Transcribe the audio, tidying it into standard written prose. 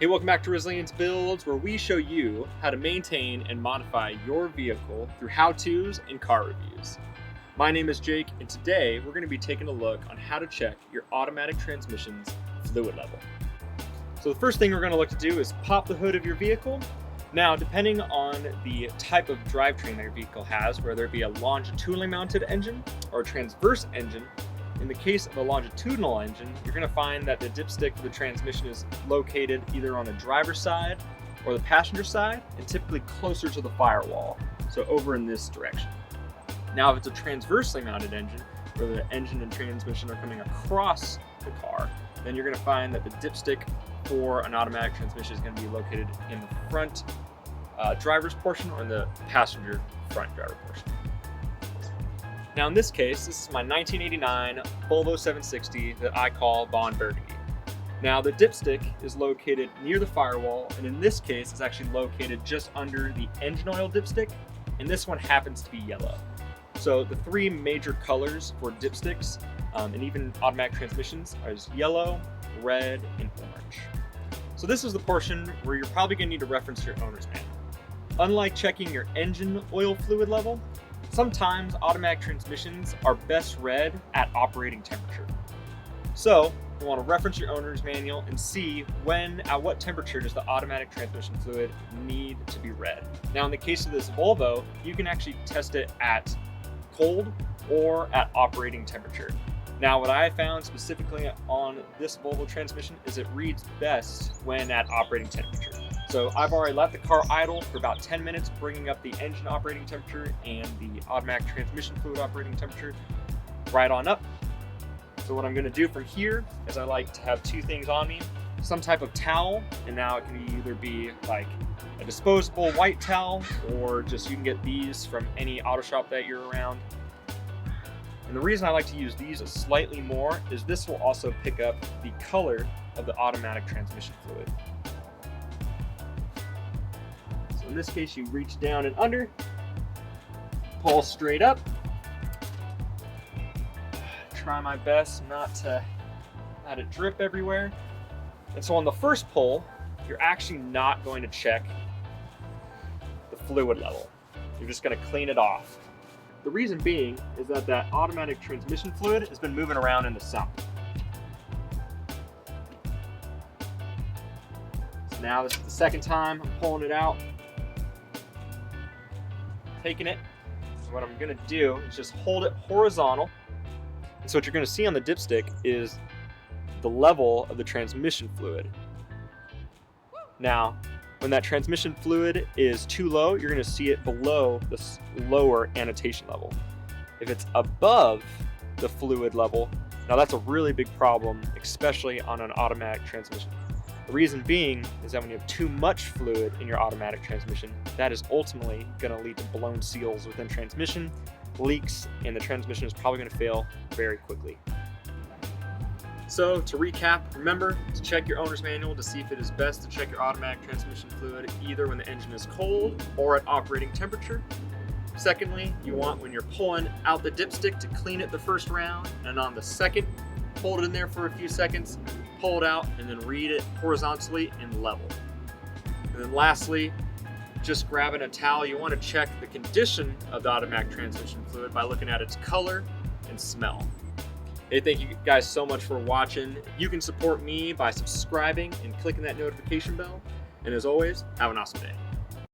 Hey, welcome back to Resilience Builds, where we show you how to maintain and modify your vehicle through how-tos and car reviews. My name is Jake, and today we're going to be taking a look on how to check your automatic transmission's fluid level. So the first thing we're going to look to do is pop the hood of your vehicle. Now, depending on the type of drivetrain that your vehicle has, whether it be a longitudinally mounted engine or a transverse engine, in the case of a longitudinal engine, you're going to find that the dipstick for the transmission is located either on the driver's side or the passenger side, and typically closer to the firewall, so over in this direction. Now, if it's a transversely mounted engine, where the engine and transmission are coming across the car, then you're going to find that the dipstick for an automatic transmission is going to be located in the front driver's portion or in the passenger front driver portion. Now in this case, this is my 1989 Volvo 760 that I call Bond Burgundy. Now the dipstick is located near the firewall, and in this case it's actually located just under the engine oil dipstick, and this one happens to be yellow. So the three major colors for dipsticks and even automatic transmissions are yellow, red, and orange. So this is the portion where you're probably going to need to reference your owner's manual. Unlike checking your engine oil fluid level, sometimes automatic transmissions are best read at operating temperature. So you want to reference your owner's manual and see at what temperature does the automatic transmission fluid need to be read. Now in the case of this Volvo, you can actually test it at cold or at operating temperature. Now what I found specifically on this Volvo transmission is it reads best when at operating temperature. So I've already let the car idle for about 10 minutes, bringing up the engine operating temperature and the automatic transmission fluid operating temperature right on up. So what I'm going to do from here is I like to have two things on me, some type of towel, and now it can either be like a disposable white towel, or just you can get these from any auto shop that you're around. And the reason I like to use these slightly more is this will also pick up the color of the automatic transmission fluid. In this case, you reach down and under, pull straight up. Try my best not to let it drip everywhere. And so on the first pull, you're actually not going to check the fluid level. You're just going to clean it off. The reason being is that automatic transmission fluid has been moving around in the sump. So now this is the second time I'm pulling it out. Taking it, what I'm going to do is just hold it horizontal. And so what you're going to see on the dipstick is the level of the transmission fluid. Now, when that transmission fluid is too low, you're going to see it below this lower annotation level. If it's above the fluid level, now that's a really big problem, especially on an automatic transmission. The reason being is that when you have too much fluid in your automatic transmission, that is ultimately going to lead to blown seals within transmission, leaks, and the transmission is probably going to fail very quickly. So to recap, remember to check your owner's manual to see if it is best to check your automatic transmission fluid either when the engine is cold or at operating temperature. Secondly, you want, when you're pulling out the dipstick, to clean it the first round, and on the second, hold it in there for a few seconds, pull it out, and then read it horizontally and level. And then lastly, just grabbing a towel, you want to check the condition of the automatic transmission fluid by looking at its color and smell. Hey, thank you guys so much for watching. You can support me by subscribing and clicking that notification bell. And as always, have an awesome day.